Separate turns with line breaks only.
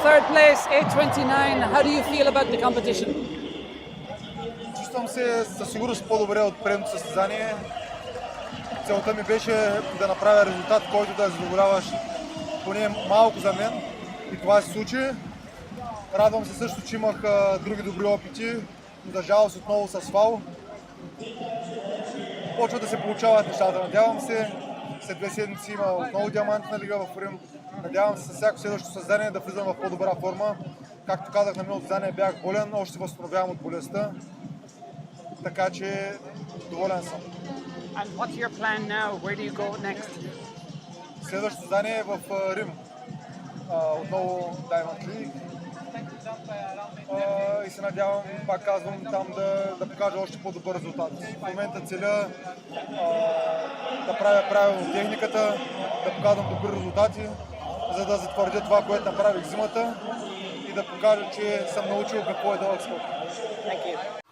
third place, 8:29. How do you feel about the competition?
Чувствам се със сигурност по-добре от предното състезание. Целта ми беше да направя резултат, който да е задоволяващ поне малко за мен. И това се случи. Радвам се също, че имах други добри опити, но за жалост отново с фал. Почва да се получават нещата. Надявам се, след 2 седмици има отново диамантна лига в Рим. Надявам се с всяко следващо състезание да влизам в по-добра форма. Както казах, на миналото състезание бях болен, още се възстановявам от болестта. Така че доволен съм.
And what's your plan now? Where do you go next?
Следващото състезание е в Рим. Отново Diamond League. И се надявам, пак казвам, там да покажа още по-добър резултат. В момента целя да правя правилно техниката, да показвам добри резултати, за да затвърдя това, което направих зимата и да покажа, че съм научил какво е дълъг скок.
Thank you.